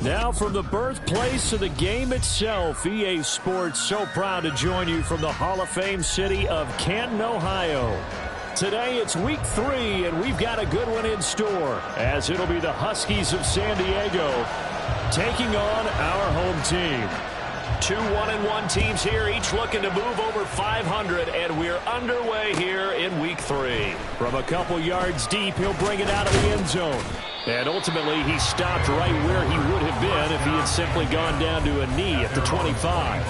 Now from the birthplace of the game itself, EA Sports so proud to join you from the Hall of Fame city of Canton, Ohio. Today it's week 3, and we've got a good one in store, as it'll be the Huskies of San Diego taking on our home team. 2 1-1 teams here, each looking to move over 500, and we're underway here in week 3. From a couple yards deep, he'll bring it out of the end zone. And ultimately, he stopped right where he would have been if he had simply gone down to a knee at the 25.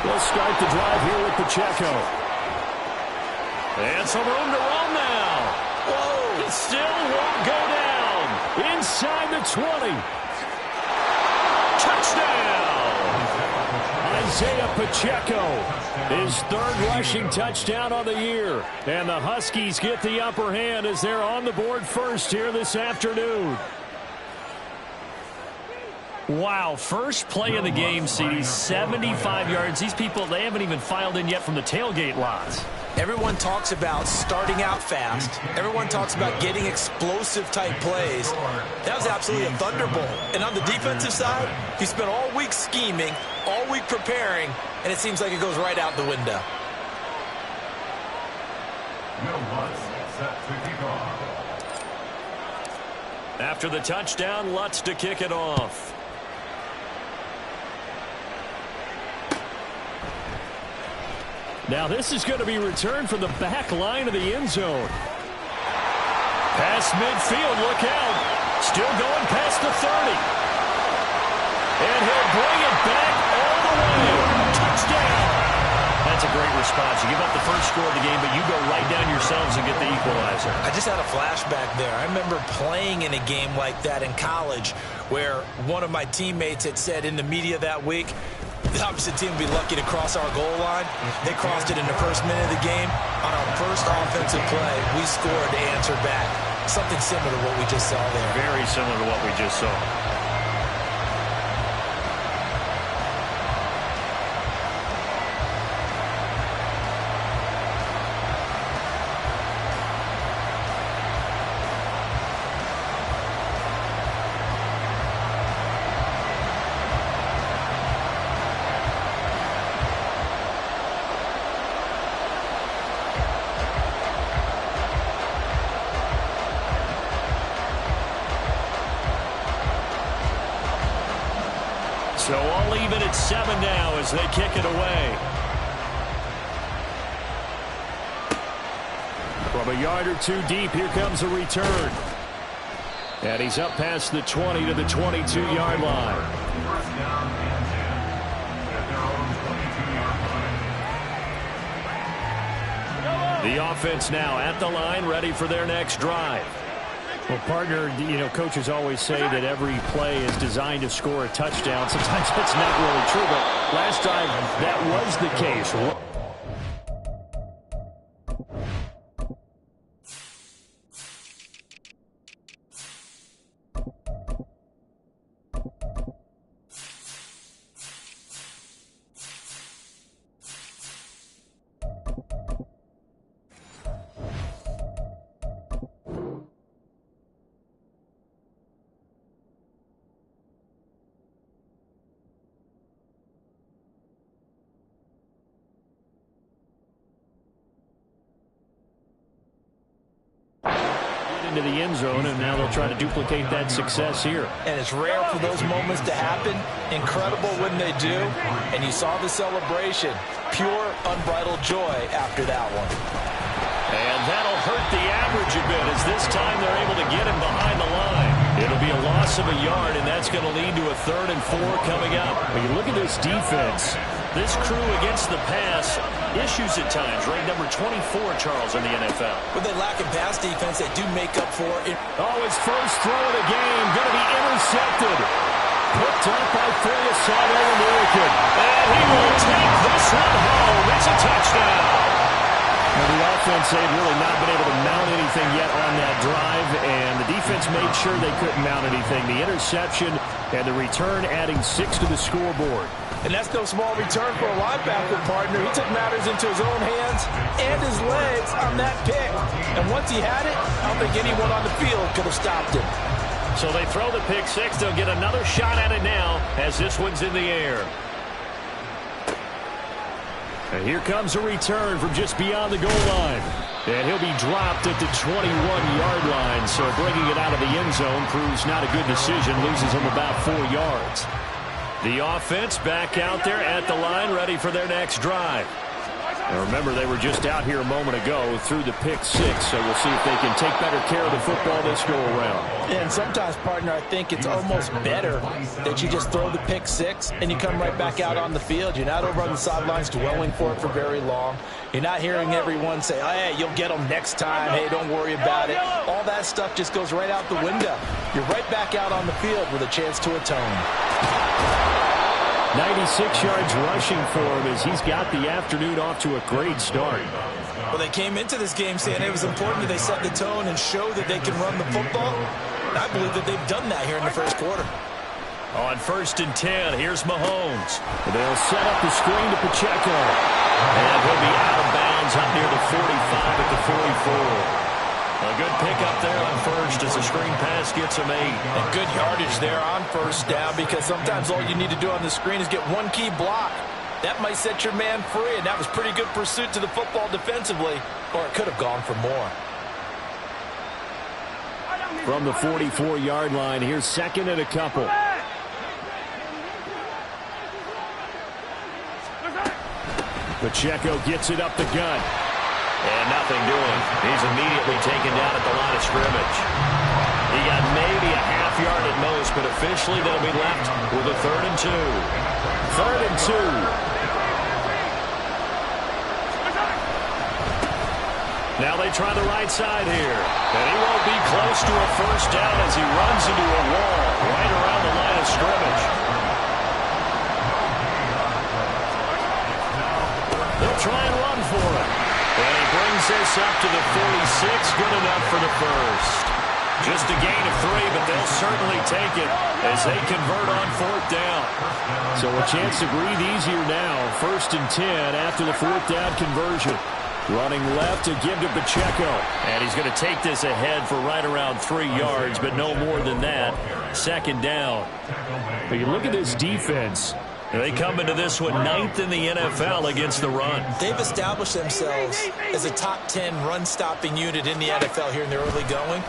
We'll start the drive here with Pacheco. And some room to roam now. Whoa! It still won't go down. Inside the 20. Touchdown! Isaiah Pacheco, his 3rd rushing touchdown on the year. And the Huskies get the upper hand as they're on the board first here this afternoon. Wow, first play of the game, CD, 75 yards. These people, they haven't even filed in yet from the tailgate lots. Everyone talks about starting out fast. Everyone talks about getting explosive-type plays. That was absolutely a thunderbolt. And on the defensive side, he spent all week scheming, all week preparing, and it seems like it goes right out the window. After the touchdown, Lutz to kick it off. Now this is going to be returned from the back line of the end zone. Past midfield, look out. Still going past the 30. And he'll bring it back all the way. Touchdown. That's a great response. You give up the first score of the game, but you go right down yourselves and get the equalizer. I just had a flashback there. I remember playing in a game like that in college where one of my teammates had said in the media that week, the opposite team would be lucky to cross our goal line. They crossed it in the first minute of the game. On our first offensive play, we scored to answer back. Something similar to what we just saw there. Very similar to what we just saw. So I'll leave it at 7 now as they kick it away. From a yard or 2 deep, here comes a return. And he's up past the 20 to the 22-yard line. The offense now at the line, ready for their next drive. Well, partner, coaches always say that every play is designed to score a touchdown. Sometimes that's not really true, but last drive, that was the case. Into the end zone, and now they'll try to duplicate that success here. And it's rare for those moments to happen. Incredible when they do. And you saw the celebration. Pure, unbridled joy after that one. And that'll hurt the average a bit, as this time they're able to get him behind the line. It'll be a loss of a yard, and that's going to lead to a 3rd and 4 coming up. When you look at this defense, this crew against the pass, issues at times, ranked number 24, Charles, in the NFL. When they lack in pass defense, they do make up for it. Oh, his first throw of the game, going to be intercepted. Picked up by Filiasato and Lurican. And he will take this one home. It's a touchdown. Well, the offense, they've really not been able to mount anything yet on that drive, and the defense made sure they couldn't mount anything. The interception and the return adding 6 to the scoreboard. And that's no small return for a linebacker partner. He took matters into his own hands and his legs on that pick. And once he had it, I don't think anyone on the field could have stopped him. So they throw the pick six. They'll get another shot at it now as this one's in the air. And here comes a return from just beyond the goal line. And he'll be dropped at the 21-yard line. So bringing it out of the end zone proves not a good decision. Loses him about 4 yards. The offense back out there at the line, ready for their next drive. And remember, they were just out here a moment ago through the pick six, so we'll see if they can take better care of the football this go-around. And sometimes, partner, I think it's almost better that you just throw the pick six and you come right back out on the field. You're not over on the sidelines dwelling for it for very long. You're not hearing everyone say, oh, hey, you'll get them next time. Hey, don't worry about it. All that stuff just goes right out the window. You're right back out on the field with a chance to atone. 96 yards rushing for him as he's got the afternoon off to a great start. Well, they came into this game saying it was important that they set the tone and show that they can run the football. And I believe that they've done that here in the first quarter. On 1st and 10, here's Mahomes. They'll set up the screen to Pacheco. And he'll be out of bounds up near the 45 at the 44. A good pickup there on first as the screen pass gets him 8. And good yardage there on first down, because sometimes all you need to do on the screen is get one key block. That might set your man free, and that was pretty good pursuit to the football defensively, or it could have gone for more. From the 44-yard line, here's 2nd and a couple. Pacheco gets it up the gut. And nothing doing. He's immediately taken down at the line of scrimmage. He got maybe a half yard at most, but officially they'll be left with a 3rd and 2. 3rd and 2. Now they try the right side here. And he won't be close to a first down as he runs into a wall right around the line of scrimmage. They'll try and run for it. And he brings this up to the 46, good enough for the first. Just a gain of 3, but they'll certainly take it as they convert on 4th down. So a chance to breathe easier now. 1st and 10 after the 4th down conversion. Running left to give to Pacheco. And he's going to take this ahead for right around 3 yards, but no more than that. 2nd down. But you look at this defense. They come into this one 9th in the NFL against the run. They've established themselves as a top 10 run-stopping unit in the NFL here in the early going.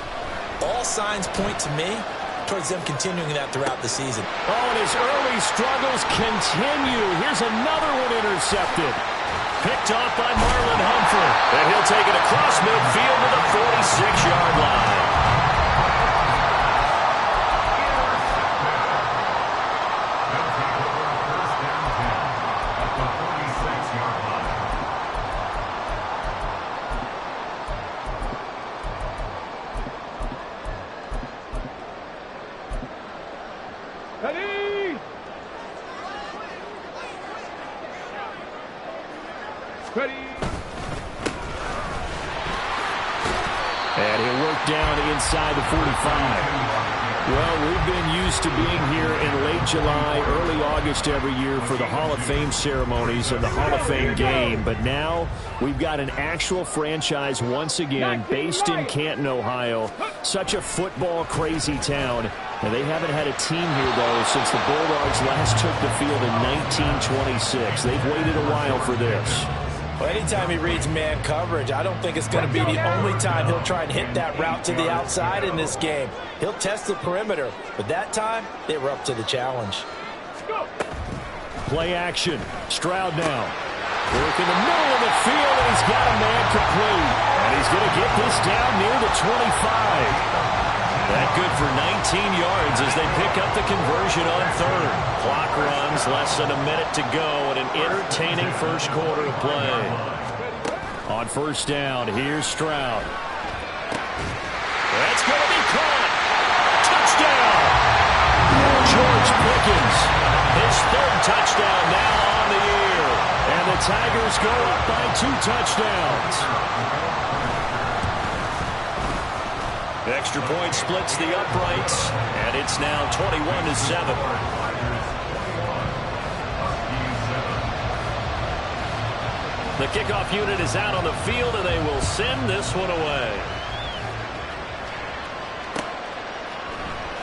All signs point to me towards them continuing that throughout the season. Oh, and his early struggles continue. Here's another one intercepted. Picked off by Marlon Humphrey. And he'll take it across midfield to the 46-yard line. And he'll work down inside the 45. Well, we've been used to being here in late July, early August every year for the Hall of Fame ceremonies and the Hall of Fame game. But now we've got an actual franchise once again based in Canton, Ohio. Such a football-crazy town. And they haven't had a team here, though, since the Bulldogs last took the field in 1926. They've waited a while for this. Well, anytime he reads man coverage, I don't think it's going to be the only time he'll try and hit that route to the outside in this game. He'll test the perimeter, but that time, they were up to the challenge. Play action. Stroud now. Work in the middle of the field, and he's got a man complete. And he's going to get this down near the 25. That good for 19 yards as they pick up the conversion on 3rd. Clock runs, less than a minute to go, and an entertaining first quarter of play. On 1st down, here's Stroud. That's going to be caught. Touchdown! George Pickens, his 3rd touchdown now on the year. And the Tigers go up by 2 touchdowns. The extra point splits the uprights, and it's now 21-7. The kickoff unit is out on the field, and they will send this one away.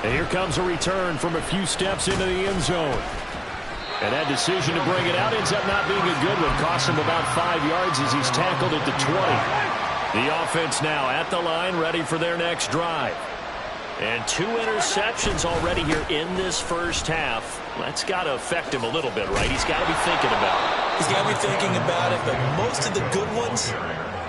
And here comes a return from a few steps into the end zone. And that decision to bring it out ends up not being a good one. Costs him about 5 yards as he's tackled at the 20. The offense now at the line, ready for their next drive. And 2 interceptions already here in this first half. That's got to affect him a little bit, right? He's got to be thinking about it. He's got to be thinking about it, but most of the good ones,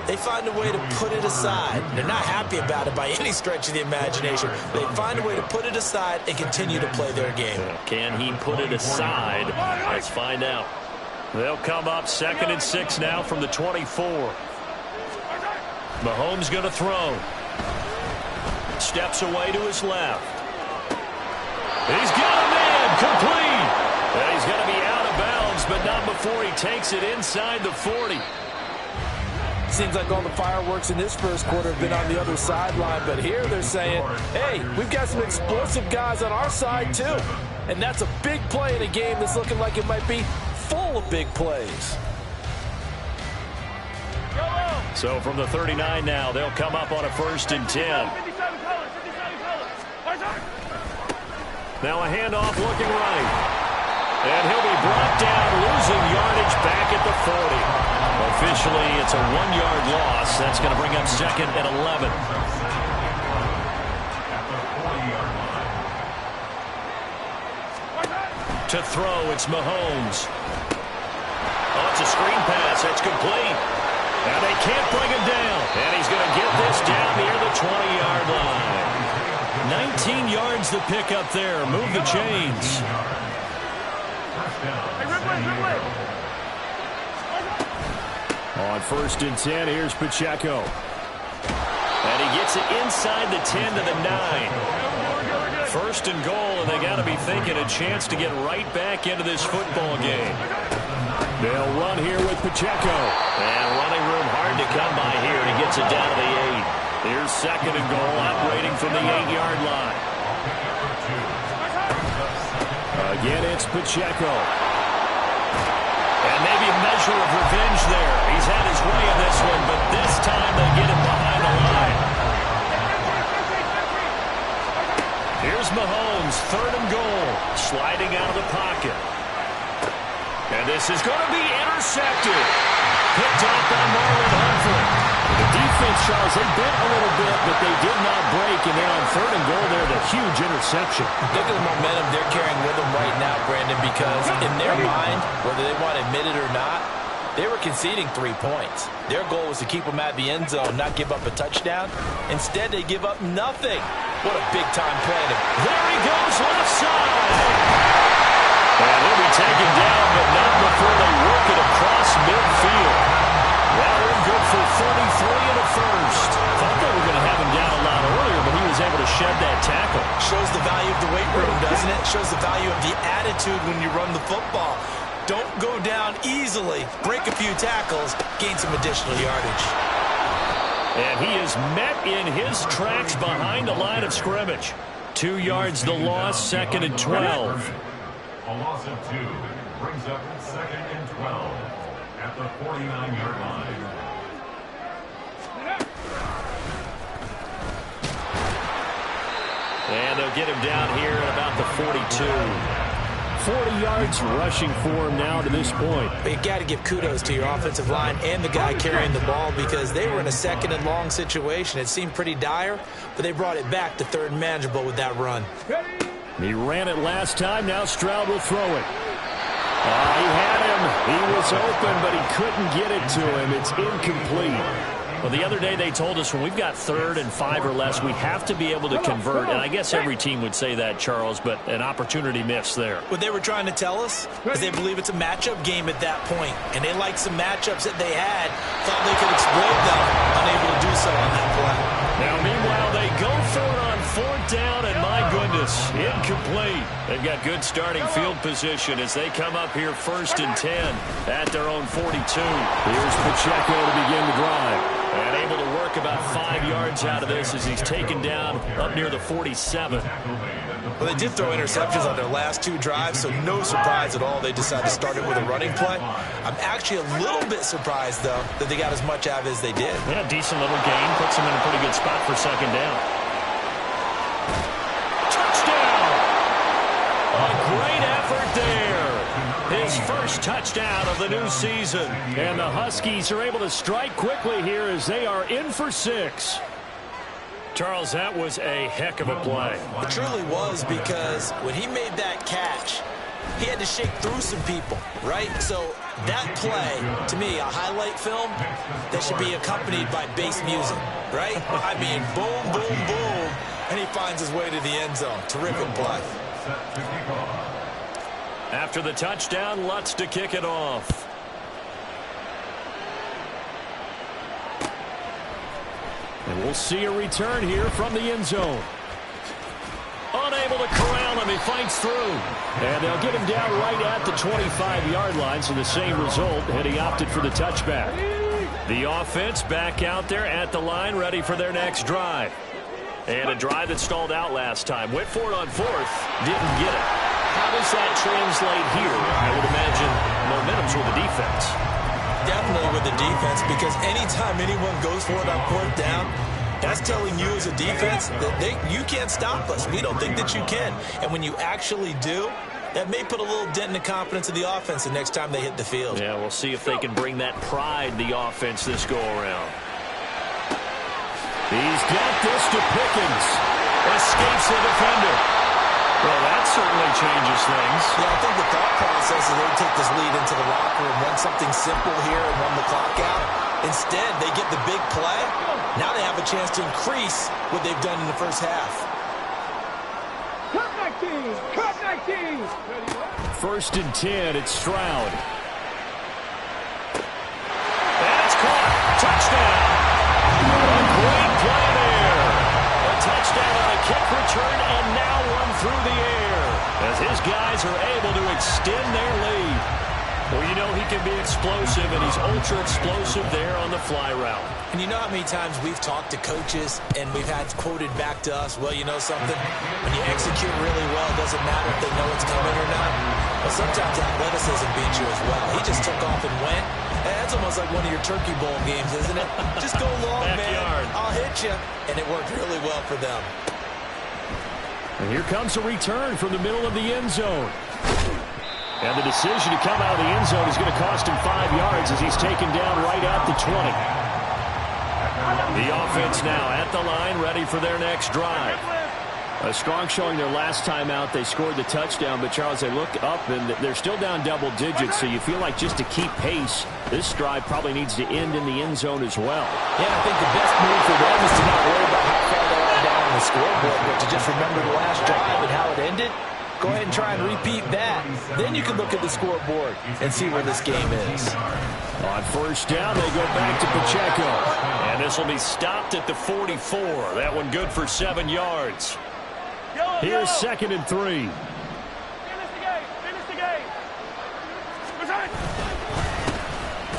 they find a way to put it aside. They're not happy about it by any stretch of the imagination. They find a way to put it aside and continue to play their game. Can he put it aside? Let's find out. They'll come up 2nd and 6 now from the 24. Mahomes going to throw. Steps away to his left. He's got a man complete. And he's going to be out of bounds, but not before he takes it inside the 40. Seems like all the fireworks in this first quarter have been on the other sideline, but here they're saying, hey, we've got some explosive guys on our side too. And that's a big play in a game that's looking like it might be full of big plays. So from the 39 now, they'll come up on a 1st and 10. Now a handoff looking right. And he'll be brought down, losing yardage back at the 40. Officially, it's a 1-yard loss. That's going to bring up 2nd and 11. To throw, it's Mahomes. Oh, it's a screen pass. That's complete. And they can't bring him down. And he's going to get this down near the 20-yard line. 19 yards to pick up there. Move the chains. On 1st and 10, here's Pacheco. And he gets it inside the 10 to the 9. 1st and goal, and they got to be thinking a chance to get right back into this football game. They'll run here with Pacheco. And running room hard to come by here. He gets it down to the 8. Here's 2nd and goal, operating from the 8-yard line. Again, it's Pacheco. And maybe a measure of revenge there. He's had his way in this one, but this time they get him behind the line. Here's Mahomes, 3rd and goal, sliding out of the pocket. And this is going to be intercepted. Picked off by Marlon Humphrey. The defense, Charles, they bent a little bit, but they did not break. And then on 3rd and goal there, the huge interception. Look at the momentum they're carrying with them right now, Brandon, because in their mind, whether they want to admit it or not, they were conceding 3 points. Their goal was to keep them at the end zone, not give up a touchdown. Instead, they give up nothing. What a big-time play. There he goes, left side. And he'll be taken down, but not before they work it across midfield. Now in good for 33 in the 1st. Thought they were going to have him down a lot earlier, but he was able to shed that tackle. Shows the value of the weight room, doesn't it? Shows the value of the attitude when you run the football. Don't go down easily. Break a few tackles. Gain some additional yardage. And he is met in his tracks behind the line of scrimmage. 2 yards the loss, 2nd and 12. A loss of 2 brings up 2nd and 12 at the 49-yard line. And they'll get him down here at about the 42. 40 yards rushing for him now to this point. But you got to give kudos to your offensive line and the guy carrying the ball because they were in a 2nd and long situation. It seemed pretty dire, but they brought it back to 3rd and manageable with that run. He ran it last time. Now Stroud will throw it. He had him. He was open, but he couldn't get it to him. It's incomplete. Well, the other day they told us when we've got 3rd and 5 or less, we have to be able to convert. And I guess every team would say that, Charles, but an opportunity missed there. What they were trying to tell us is they believe it's a matchup game at that point. And they liked some matchups that they had, thought they could exploit them, unable to do so on that play. Now, meanwhile, they go for it on 4th down, and my goodness, incomplete. They've got good starting field position as they come up here 1st and 10 at their own 42. Here's Pacheco to begin the drive. And able to work about 5 yards out of this as he's taken down up near the 47. Well, they did throw interceptions on their last 2 drives, so no surprise at all they decided to start it with a running play. I'm actually a little bit surprised, though, that they got as much out of it as they did. Yeah, decent little gain. Puts them in a pretty good spot for second down. Touchdown! A great effort there. His first touchdown of the new season. And the Huskies are able to strike quickly here as they are in for 6. Charles, that was a heck of a play. It truly was, because when he made that catch, he had to shake through some people, right? So that play, to me, a highlight film that should be accompanied by bass music, right? I mean, boom, boom, boom, and he finds his way to the end zone. Terrific play. After the touchdown, Lutz to kick it off. And we'll see a return here from the end zone. Unable to corral him, he fights through. And they'll get him down right at the 25-yard line, so the same result, and he opted for the touchback. The offense back out there at the line, ready for their next drive. And a drive that stalled out last time. Went for it on 4th, didn't get it. How does that translate here? I would imagine momentum's with the defense. Definitely with the defense, because anytime anyone goes for it on 4th down, that's telling you as a defense that you can't stop us. We don't think that you can. And when you actually do, that may put a little dent in the confidence of the offense the next time they hit the field. Yeah, we'll see if they can bring that pride, the offense, this go-around. He's got this to Pickens. Escapes the defender. Well, that certainly changes things. Yeah, I think the thought process is they take this lead into the locker room, run something simple here and run the clock out. Instead, they get the big play. Now they have a chance to increase what they've done in the first half. Cut 19! Cut 19! 1st and 10, it's Stroud. And it's caught. Touchdown. A great play there. A touchdown on a kick return and now one through the air as his guys are able to extend their lead. Well, you know he can be explosive, and he's ultra-explosive there on the fly route. And you know how many times we've talked to coaches and we've had quoted back to us, well, you know something? When you execute really well, it doesn't matter if they know it's coming or not. Well, sometimes athleticism beats you as well. He just took off and went. And that's almost like one of your Turkey Bowl games, isn't it? Just go long, man. I'll hit you. And it worked really well for them. And here comes a return from the middle of the end zone. And the decision to come out of the end zone is going to cost him 5 yards as he's taken down right at the 20. The offense now at the line, ready for their next drive. A strong showing their last time out. They scored the touchdown, but, Charles, they look up, and they're still down double digits, so you feel like just to keep pace, this drive probably needs to end in the end zone as well. Yeah, I think the best move for them is to not worry about how far they are down on the scoreboard, but to just remember the last drive and how it ended. Go ahead and try and repeat that. Then you can look at the scoreboard and see where this game is. On 1st down, they go back to Pacheco. And this will be stopped at the 44. That one good for 7 yards. Here's 2nd and 3. Finish the game! Finish the game! Return!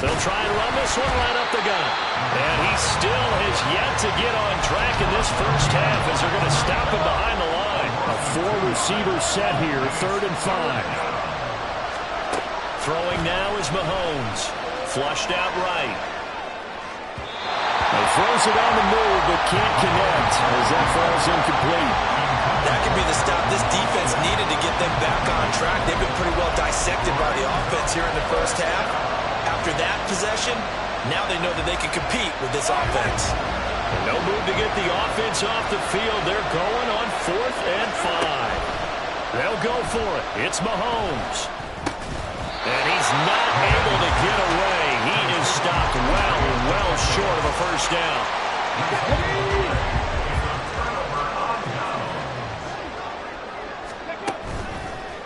They'll try and run this one right up the gut. And he still has yet to get on track in this first half as they're going to stop him behind the line. A 4-receiver set here, 3rd and 5. Throwing now is Mahomes. Flushed out right. He throws it on the move, but can't connect as that falls incomplete. That could be the stop this defense needed to get them back on track. They've been pretty well dissected by the offense here in the first half. After that possession, now they know that they can compete with this offense. No move to get the offense off the field. They're going on 4th and 5. They'll go for it. It's Mahomes. And he's not able to get away. He is stopped well short of a first down.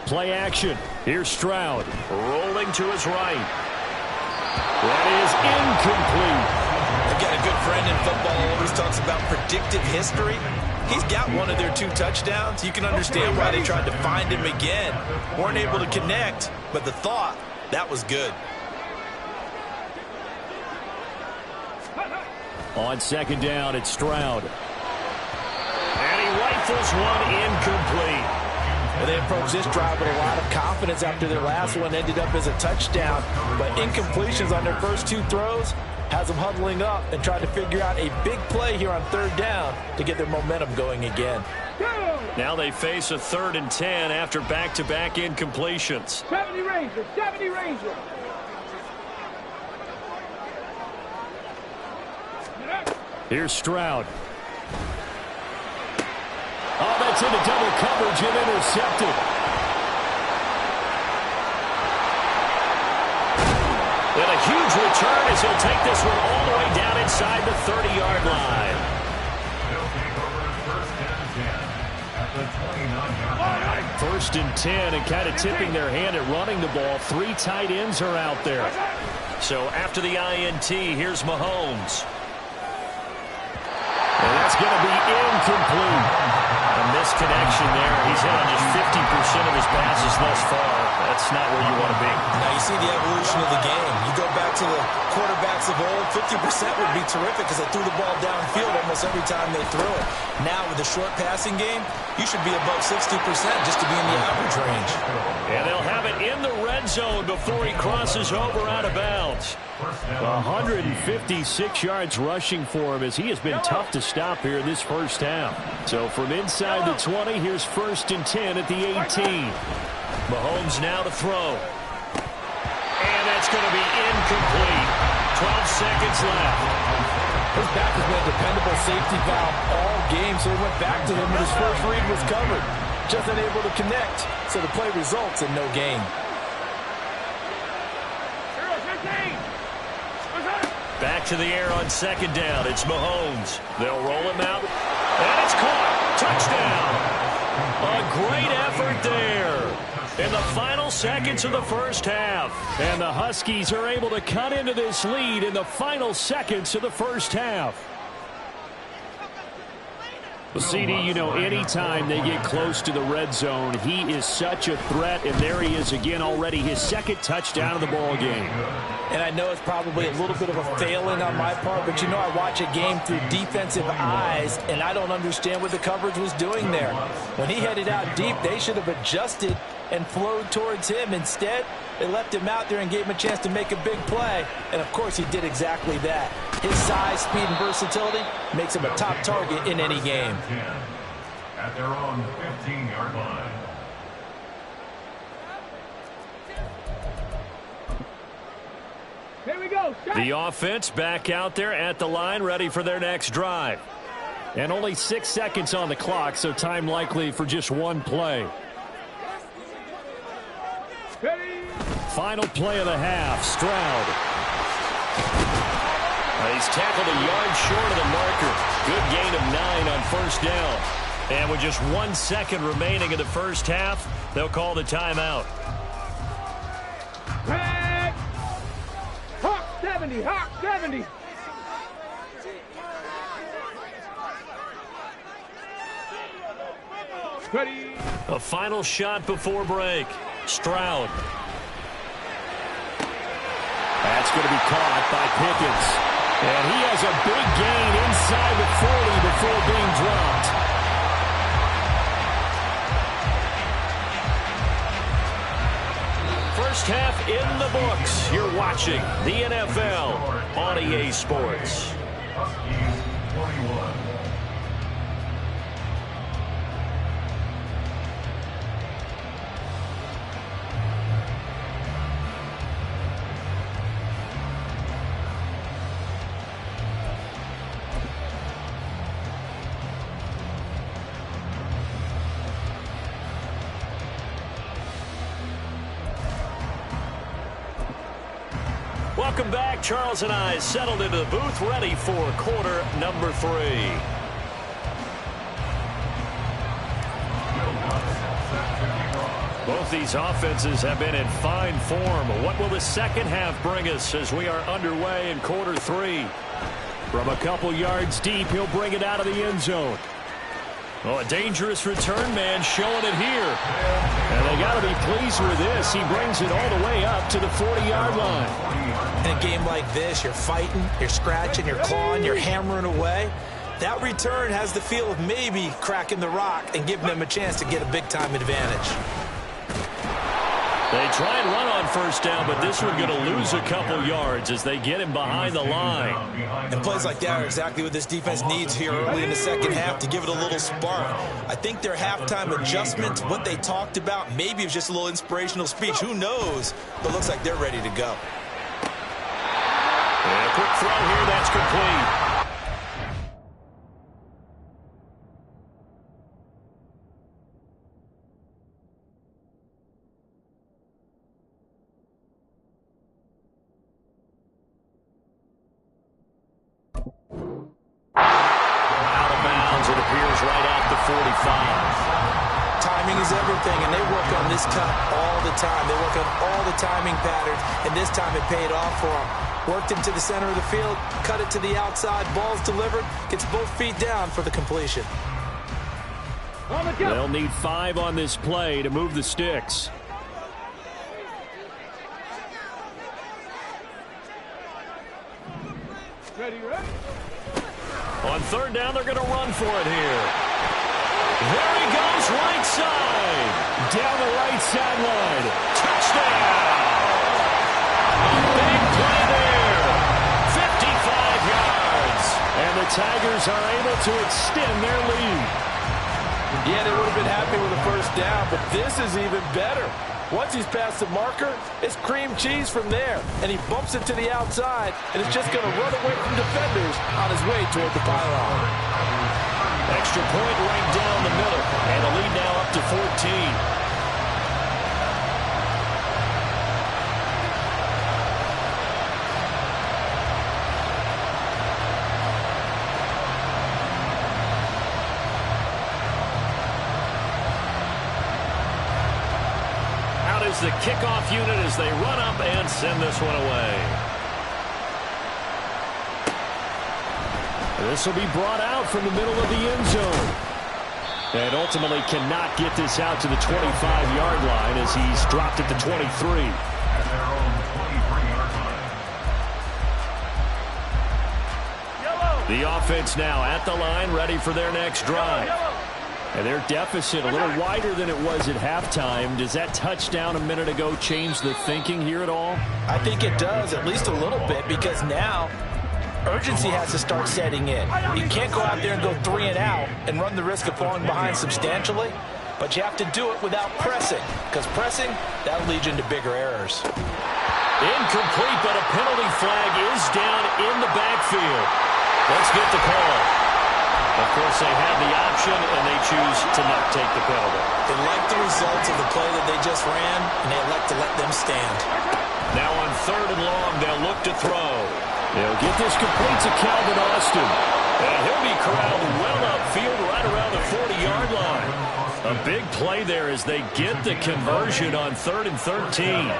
Play action. Here's Stroud. Rolling to his right. That is incomplete. I've got a good friend in football who always talks about predictive history. He's got one of their 2 touchdowns. You can understand why they tried to find him again. Weren't able to connect, but the thought, that was good. On second down, it's Stroud. And he rifles one incomplete. And they approach this drive with a lot of confidence after their last one ended up as a touchdown. But incompletions on their first two throws has them huddling up and trying to figure out a big play here on third down to get their momentum going again. Now they face a 3rd and 10 after back-to-back incompletions. 70 Rangers, 70 Rangers. Here's Stroud. Oh, that's into double coverage and intercepted. And a huge return as he'll take this one all the way down inside the 30-yard line. They'll take over first and 10 at the 29-yard line. 1st and 10, and kind of tipping their hand at running the ball. 3 tight ends are out there. So after the INT, here's Mahomes. And that's going to be incomplete. A misconnection there. He's hit on just 50% of his passes thus far. That's not where you want to be. Now you see the evolution of the game. You go back to the quarterbacks of old, 50% would be terrific because they threw the ball downfield almost every time they threw it. Now with the short passing game, you should be above 60% just to be in the average range. And they'll have it in the red zone before he crosses over out of bounds. 156 yards rushing for him as he has been tough to stop here in this first half. So from inside the 20, here's 1st and 10 at the 18. Mahomes now to throw. And that's going to be incomplete. 12 seconds left. His back has been a dependable safety valve all game, so he went back to him when his first read was covered. Just unable to connect, so the play results in no gain. Back to the air on second down. It's Mahomes. They'll roll him out. And it's caught. Touchdown. A great effort there in the final seconds of the first half. And the Huskies are able to cut into this lead in the final seconds of the first half. Well, CD, you know, anytime they get close to the red zone, he is such a threat, and there he is again already, his 2nd touchdown of the ball game. And I know it's probably a little bit of a failing on my part, but you know I watch a game through defensive eyes, and I don't understand what the coverage was doing there. When he headed out deep, they should have adjusted and flowed towards him. Instead, they left him out there and gave him a chance to make a big play. And, of course, he did exactly that. His size, speed, and versatility makes him a top target in any game. At their own 15-yard line. Here we go. The offense back out there at the line, ready for their next drive. And only 6 seconds on the clock, so time likely for just one play. Final play of the half, Stroud. He's tackled a yard short of the marker. Good gain of 9 on first down. And with just 1 second remaining in the first half, they'll call the timeout. Hawk 70, Hawk 70. Ready. A final shot before break. Stroud. That's going to be caught by Pickens. And he has a big gain inside the 40 before being dropped. First half in the books. You're watching the NFL on EA Sports. Huskies 21. Welcome back. Charles and I settled into the booth, ready for quarter number 3. Both these offenses have been in fine form. What will the second half bring us as we are underway in quarter 3? From a couple yards deep, he'll bring it out of the end zone. Oh, a dangerous return man showing it here. And they got to be pleased with this. He brings it all the way up to the 40-yard line. In a game like this, you're fighting, you're scratching, you're clawing, you're hammering away. That return has the feel of maybe cracking the rock and giving them a chance to get a big-time advantage. They try and run on first down, but this one going to lose a couple yards as they get him behind the line. And plays like that are exactly what this defense needs here early in the second half to give it a little spark. I think their halftime adjustments, what they talked about, maybe it was just a little inspirational speech. Who knows? But it looks like they're ready to go. And a quick throw here, that's complete. Out of bounds, it appears right at the 45. Timing is everything, and they work on this cut all the time. They work on all the timing patterns, and this time it paid off for them. Worked into the center of the field, cut it to the outside, ball's delivered, gets both feet down for the completion. They'll need 5 on this play to move the sticks. Ready, ready? On third down, they're going to run for it here. There he goes, right side. Down the right sideline. Touchdown. Big play there. 55 yards. And the Tigers are able to extend their lead. Yeah, they would have been happy with a first down, but this is even better. Once he's past the marker, it's cream cheese from there. And he bumps it to the outside, and it's just going to run away from defenders on his way toward the pylon. Extra point right down the middle. And the lead now up to 14. The kickoff unit as they run up and send this one away. This will be brought out from the middle of the end zone. And ultimately cannot get this out to the 25-yard line as he's dropped at the 23. The offense now at the line, ready for their next drive. And their deficit a little wider than it was at halftime. Does that touchdown a minute ago change the thinking here at all? I think it does, at least a little bit, because now urgency has to start setting in. You can't go out there and go 3 and out and run the risk of falling behind substantially, but you have to do it without pressing, because pressing, that'll lead you into bigger errors. Incomplete, but a penalty flag is down in the backfield. Let's get the call. Of course, they have the option, and they choose to not take the penalty. They like the results of the play that they just ran, and they elect to let them stand. Now on third and long, they'll look to throw. They'll get this complete to Calvin Austin. And he'll be corralled well upfield right around the 40-yard line. A big play there as they get the conversion on 3rd and 13.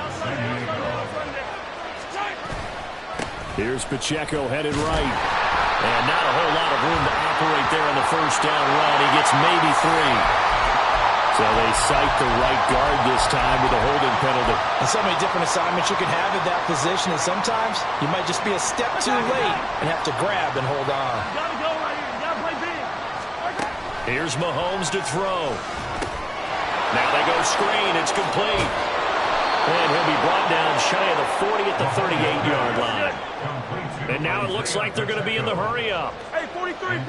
Here's Pacheco headed right. And not a whole lot of room to operate there on the first down run. He gets maybe 3. So they cite the right guard this time with a holding penalty. And so many different assignments you can have at that position, and sometimes you might just be a step too late and have to grab and hold on. You gotta go right here. You gotta play big. Here's Mahomes to throw. Now they go screen. It's complete. And he'll be brought down shy of the 40 at the 38-yard line. And now it looks like they're going to be in the hurry-up. Hey, 43, 15.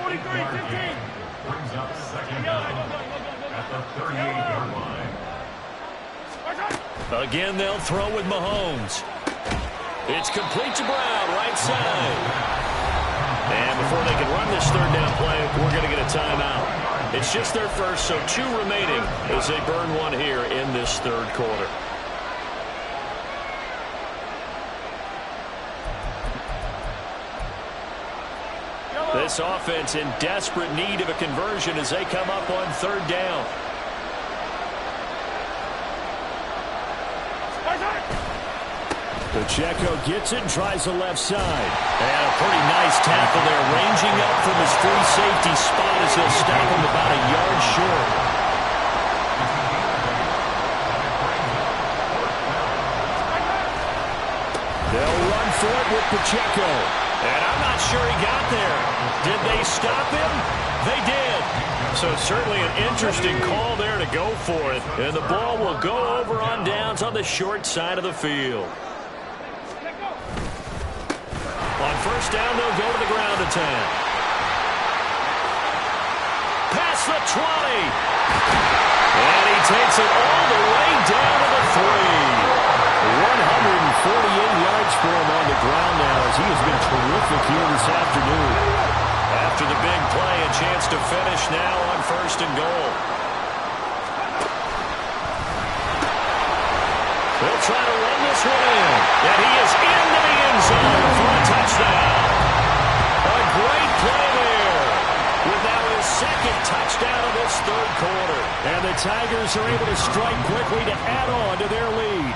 Brings up second down at the 38-yard line. Again, they'll throw with Mahomes. It's complete to Brown, right side. And before they can run this third down play, we're going to get a timeout. It's just their first, so 2 remaining as they burn one here in this third quarter. This offense in desperate need of a conversion as they come up on third down. Pacheco gets it and tries the left side. And a pretty nice tackle there, ranging up from his free safety spot as he'll stop him about a yard short. They'll run for it with Pacheco. And I'm not sure he got there. Did they stop him? They did. So certainly an interesting call there to go for it. And the ball will go over on downs on the short side of the field. On first down, they'll go to the ground attack. Past the 20. And he takes it all the way down to the 3. 148 yards for him on the ground now as he has been terrific here this afternoon. After the big play, a chance to finish now on first and goal. They'll try to run this one in. And he is into the end zone for a touchdown. A great play there. With now his second touchdown of this third quarter. And the Tigers are able to strike quickly to add on to their lead.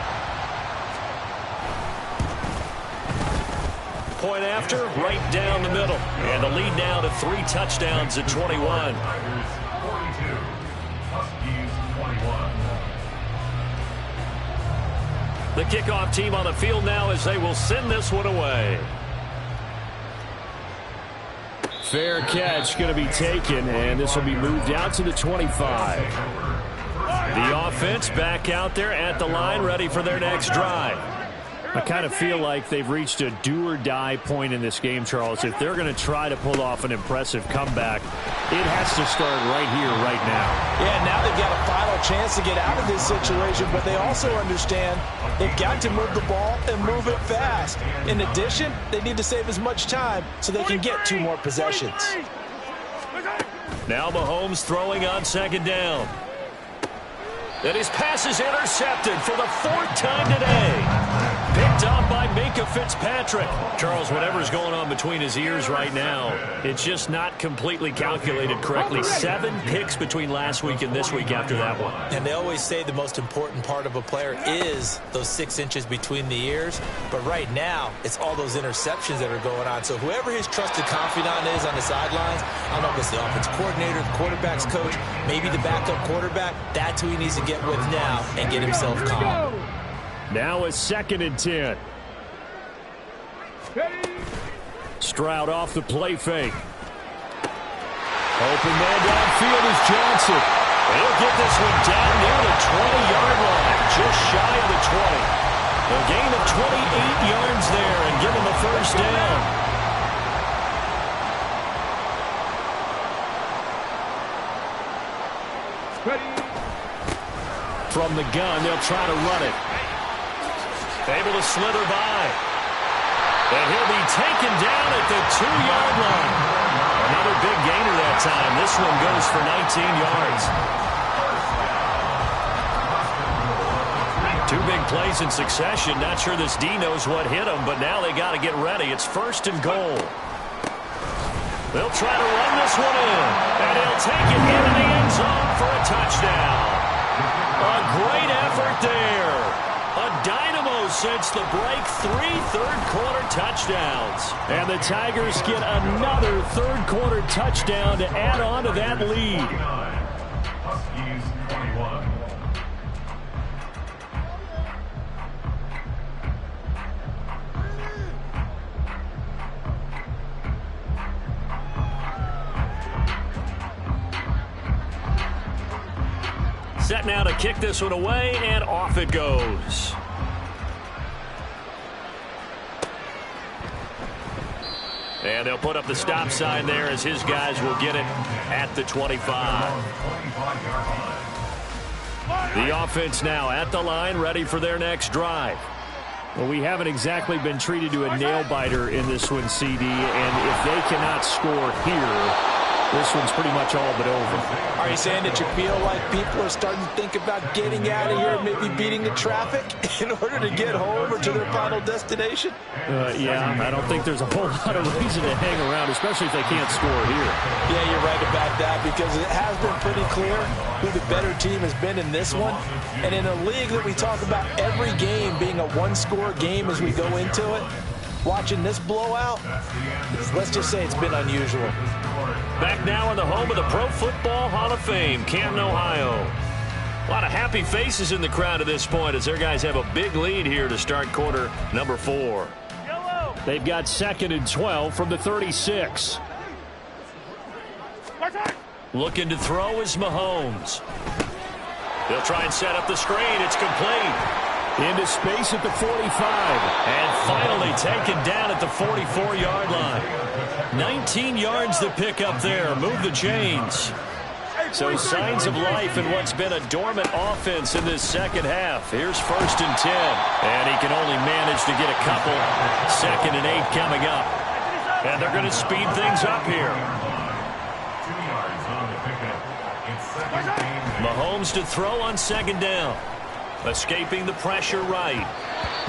Point after, right down the middle. And the lead now to 3 touchdowns at 21. Huskies 21. The kickoff team on the field now as they will send this one away. Fair catch going to be taken, and this will be moved out to the 25. The offense back out there at the line, ready for their next drive. I kind of feel like they've reached a do-or-die point in this game, Charles. If they're going to try to pull off an impressive comeback, it has to start right here, right now. Yeah, now they've got a final chance to get out of this situation, but they also understand they've got to move the ball and move it fast. In addition, they need to save as much time so they can get 2 more possessions. Now Mahomes throwing on second down. And his pass is intercepted for the 4th time today. Picked up by Minkah Fitzpatrick. Charles, whatever's going on between his ears right now, it's just not completely calculated correctly. 7 picks between last week and this week after that one. And they always say the most important part of a player is those 6 inches between the ears. But right now, it's all those interceptions that are going on. So whoever his trusted confidant is on the sidelines, I don't know if it's the offensive coordinator, the quarterback's coach, maybe the backup quarterback, that's who he needs to get with now and get himself calm. Now it's 2nd and 10. Stroud off the play fake. Open man downfield is Johnson. He'll get this one down near the 20-yard line, just shy of the 20. A gain of 28 yards there and give him the first down. From the gun, they'll try to run it. Able to slither by. And he'll be taken down at the 2-yard line. Another big gainer that time. This one goes for 19 yards. 2 big plays in succession. Not sure this D knows what hit him, but now they got to get ready. It's 1st and goal. They'll try to run this one in. And he'll take it into the end zone for a touchdown. A great effort there. A dynamo since the break, 3 third-quarter touchdowns. And the Tigers get another third-quarter touchdown to add on to that lead. Huskies 21. Set now to kick this one away, and off it goes. And they'll put up the stop sign there as his guys will get it at the 25. The offense now at the line, ready for their next drive. Well, we haven't exactly been treated to a nail-biter in this one, CD, and if they cannot score here, this one's pretty much all but over. Are you saying that you feel like people are starting to think about getting out of here, maybe beating the traffic in order to get home or to their final destination? Yeah, I don't think there's a whole lot of reason to hang around, especially if they can't score here. Yeah, you're right about that because it has been pretty clear who the better team has been in this one. And in a league that we talk about every game being a one-score game as we go into it, watching this blowout, let's just say it's been unusual. Back now in the home of the Pro Football Hall of Fame, Canton, Ohio. A lot of happy faces in the crowd at this point as their guys have a big lead here to start quarter number 4. Yellow. They've got 2nd and 12 from the 36. Looking to throw is Mahomes. They'll try and set up the screen. It's complete. Into space at the 45. And finally taken down at the 44-yard line. 19 yards to pick up there. Move the chains. So signs of life in what's been a dormant offense in this second half. Here's 1st and 10. And he can only manage to get a couple. 2nd and 8 coming up. And they're going to speed things up here. Mahomes to throw on 2nd down. Escaping the pressure right.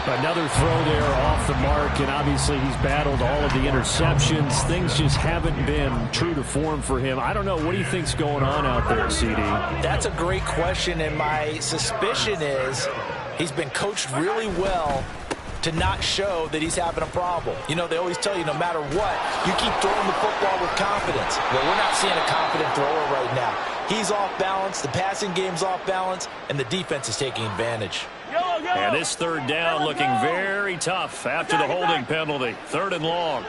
Another throw there off the mark, and obviously he's battled all of the interceptions. Things just haven't been true to form for him. I don't know. What do you think's going on out there, CD? That's a great question, and my suspicion is he's been coached really well to not show that he's having a problem. You know, they always tell you no matter what, you keep throwing the football with confidence. Well, we're not seeing a confident thrower right now. He's off balance, the passing game's off balance, and the defense is taking advantage. And this 3rd down looking very tough after the holding penalty. 3rd and long.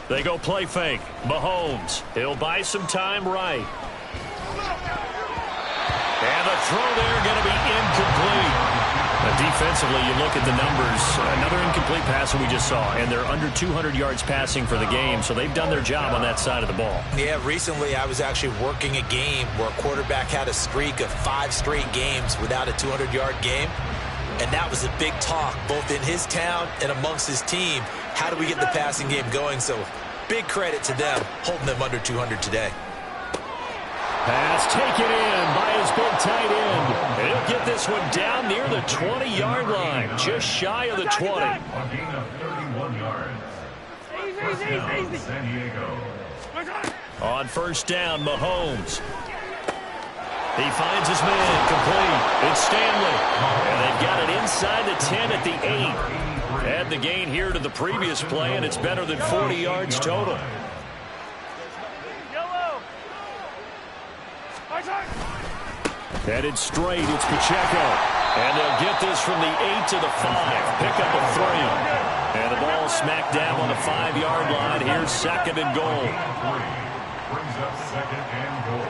They go play fake. Mahomes. He'll buy some time right. And the throw there going to be incomplete. Defensively, you look at the numbers. Another incomplete pass that we just saw, and they're under 200 yards passing for the game, so they've done their job on that side of the ball. Yeah, recently I was actually working a game where a quarterback had a streak of 5 straight games without a 200-yard game, and that was a big talk both in his town and amongst his team. How do we get the passing game going? So big credit to them holding them under 200 today. Pass taken in by his big tight end. And he'll get this one down near the 20-yard line, just shy of the 20. A gain of 31 yards. Easy. San Diego. On 1st down, Mahomes. He finds his man complete. It's Stanley. And they've got it inside the 10 at the 8. Add the gain here to the previous play, and it's better than 40 yards total. Headed straight, it's Pacheco. And they'll get this from the 8 to the 5. Pick up a 3. And the ball smacked down on the 5-yard line. Here's 2nd and goal. Brings up 2nd and goal.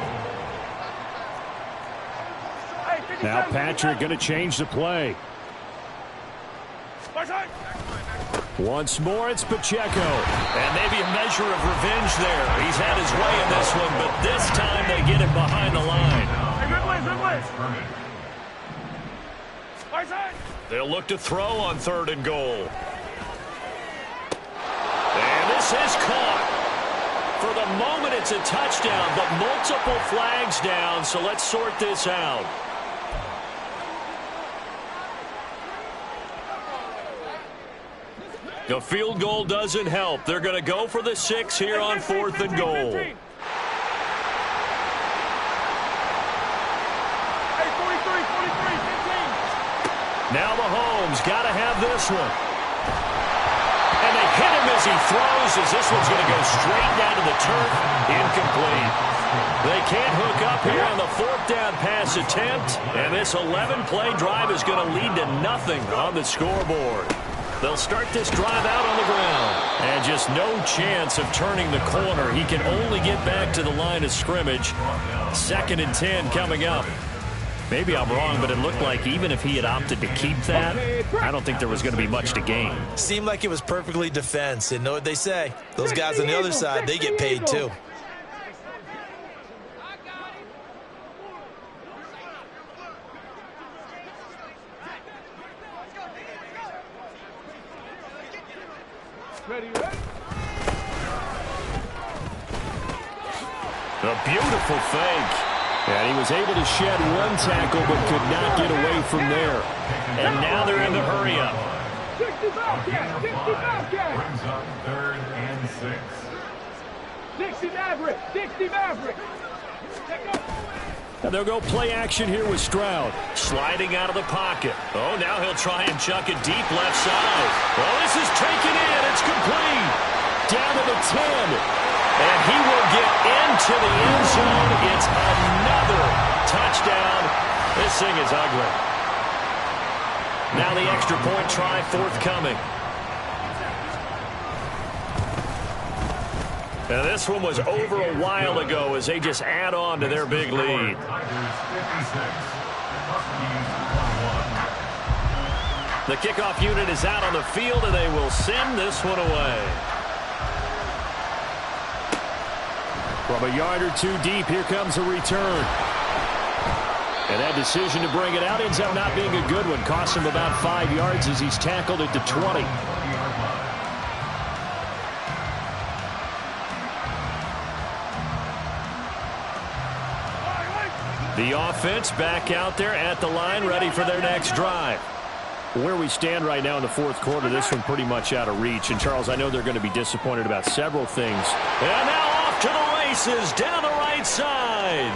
Now Patrick going to change the play. Once more, it's Pacheco. And maybe a measure of revenge there. He's had his way in this one, but this time they get it behind the line. They'll look to throw on 3rd and goal. And this is caught. For the moment, it's a touchdown, but multiple flags down, so let's sort this out. The field goal doesn't help. They're going to go for the 6 here on 4th and goal. Now Mahomes got to have this one. And they hit him as he throws, as this one's going to go straight down to the turf. Incomplete. They can't hook up here on the 4th down pass attempt. And this 11-play drive is going to lead to nothing on the scoreboard. They'll start this drive out on the ground. And just no chance of turning the corner. He can only get back to the line of scrimmage. 2nd and 10 coming up. Maybe I'm wrong, but it looked like even if he had opted to keep that, I don't think there was going to be much to gain. Seemed like it was perfectly defense. And know what they say? Those guys on the other side, they get paid too. A beautiful fake. And he was able to shed one tackle but could not get away from there. And now they're in the hurry-up. 65 Brings up 3rd and 6. 60 Maverick. 60 Maverick. And they'll go play action here with Stroud. Sliding out of the pocket. Oh, now he'll try and chuck it deep left side. Oh, this is taken in. It's complete. Down to the 10. And he will get into the end zone. It's another touchdown. This thing is ugly. Now the extra point try forthcoming. And this one was over a while ago as they just add on to their big lead. The kickoff unit is out on the field, and they will send this one away. From a yard or two deep, here comes a return. And that decision to bring it out ends up not being a good one. Cost him about 5 yards as he's tackled at the 20. The offense back out there at the line, ready for their next drive. Where we stand right now in the fourth quarter, this one pretty much out of reach. And, Charles, I know they're going to be disappointed about several things. And now off to the races down the right side.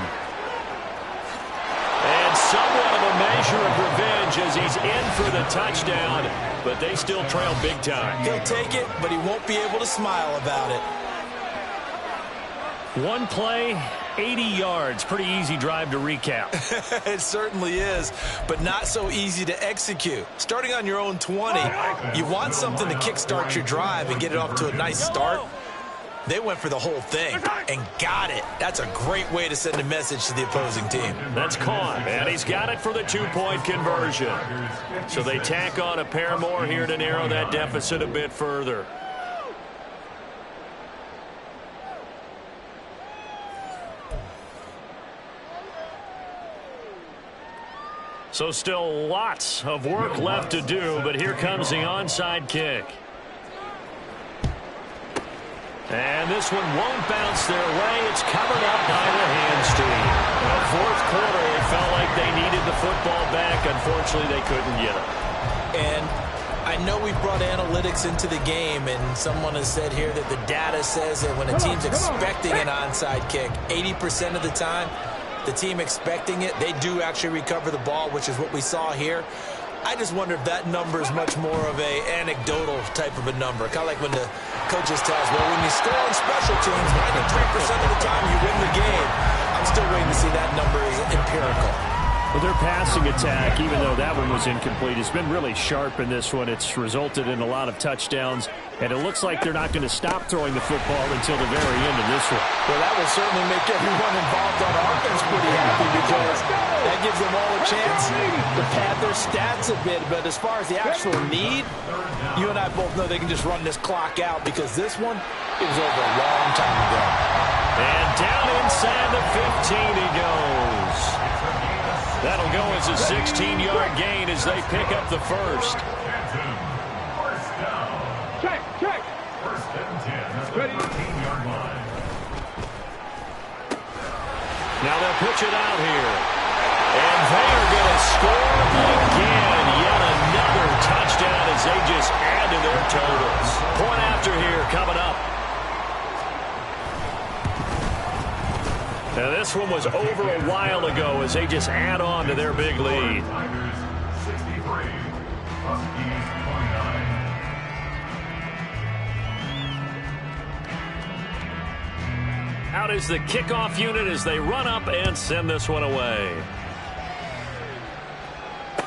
And somewhat of a measure of revenge as he's in for the touchdown. But they still trail big time. He'll take it, but he won't be able to smile about it. One play, 80 yards. Pretty easy drive to recap. It certainly is, but not so easy to execute. Starting on your own 20, you want something to kickstart your drive and get it off to a nice start. They went for the whole thing and got it. That's a great way to send a message to the opposing team. That's caught, and he's got it for the two-point conversion. So they tack on a pair more here to narrow that deficit a bit further. So still lots of work left to do, but here comes the onside kick. And this one won't bounce their way. It's covered up by the hamstring. In the fourth quarter, it felt like they needed the football back. Unfortunately, they couldn't get it. And I know we've brought analytics into the game, and someone has said here that the data says that when a team's expecting an onside kick, 80% of the time, the team expecting it, they do actually recover the ball, which is what we saw here. I just wonder if that number is much more of a anecdotal type of a number. Kind of like when the coaches tell us, well, when you score on special teams, 93% of the time you win the game. I'm still waiting to see that number is empirical. Well, their passing attack, even though that one was incomplete, has been really sharp in this one. It's resulted in a lot of touchdowns, and it looks like they're not going to stop throwing the football until the very end of this one. Well, that will certainly make everyone involved on offense pretty happy because that gives them all a chance to pad their stats a bit. But as far as the actual need, you and I both know they can just run this clock out because this one, it was over a long time ago. And down inside the 15 he goes. That'll go as a 16-yard gain as they pick up the first. Check. First and 10 at the 15-yard line. Now they'll pitch it out here. And they are going to score again. Yet another touchdown as they just add to their totals. Point after here coming up. Now this one was over a while ago as they just add on to their big lead. Tigers 63, Huskies 29. Out is the kickoff unit as they run up and send this one away.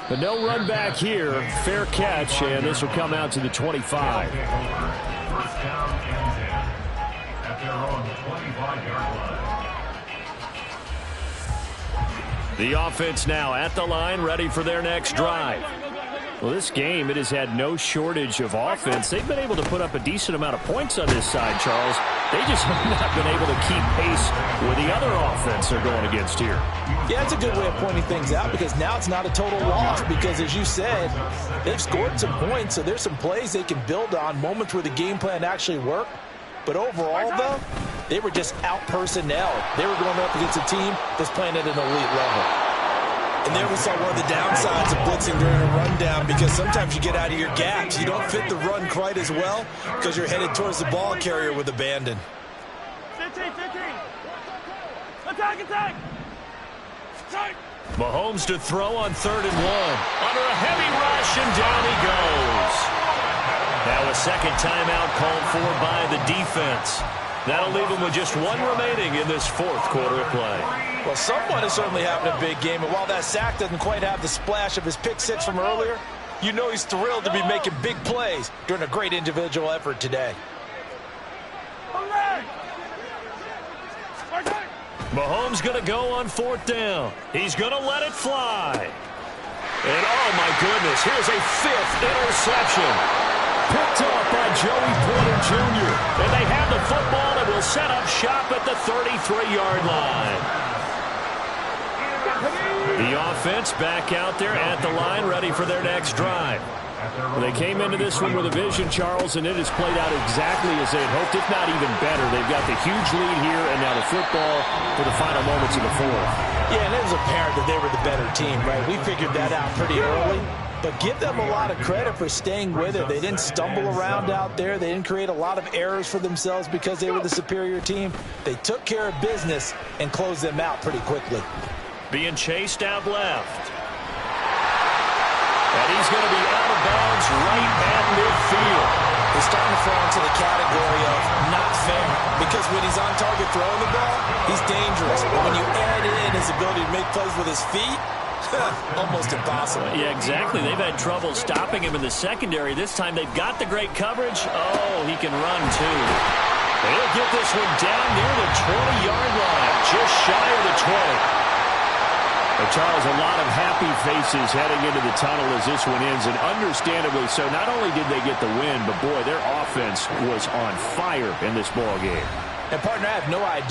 But no run back here. Fair catch, and this will come out to the 25. First down and 10 at their own 25-yard line. The offense now at the line, ready for their next drive. Well, this game, it has had no shortage of offense. They've been able to put up a decent amount of points on this side, Charles. They just have not been able to keep pace with the other offense they're going against here. Yeah, it's a good way of pointing things out because now it's not a total loss because, as you said, they've scored some points, so there's some plays they can build on, moments where the game plan actually worked. But overall, though, they were just out-personnel. They were going up against a team that's playing at an elite level. And there we saw one of the downsides of blitzing during a rundown because sometimes you get out of your gaps. You don't fit the run quite as well because you're headed towards the ball carrier with abandon. 15. Attack. Mahomes to throw on 3rd and 1. Under a heavy rush, and down he goes. Now a second timeout called for by the defense. That'll leave them with just one remaining in this fourth quarter of play. Well, someone is certainly having a big game, and while that sack doesn't quite have the splash of his pick six from earlier, you know he's thrilled to be making big plays during a great individual effort today. Mahomes going to go on fourth down. He's going to let it fly. And, oh, my goodness, here's a fifth interception. Picked off by Joey Porter Jr. And they have the football and will set up shop at the 33-yard line. The offense back out there at the line, ready for their next drive. They came into this one with a vision, Charles, and it has played out exactly as they had hoped, if not even better. They've got the huge lead here, and now the football for the final moments of the fourth. Yeah, and it was apparent that they were the better team, right? We figured that out pretty early. But give them a lot of credit for staying with it. They didn't stumble around out there. They didn't create a lot of errors for themselves because they were the superior team. They took care of business and closed them out pretty quickly. Being chased out left. And he's going to be out of bounds right at midfield. He's starting to fall into the category of not fair, because when he's on target throwing the ball, he's dangerous. But when you add in his ability to make plays with his feet, almost impossible. Yeah, exactly. They've had trouble stopping him in the secondary. This time they've got the great coverage. Oh, he can run, too. He'll get this one down near the 20-yard line, just shy of the 20. But Charles, a lot of happy faces heading into the tunnel as this one ends, and understandably so. Not only did they get the win, but, boy, their offense was on fire in this ball game. And, partner, I have no idea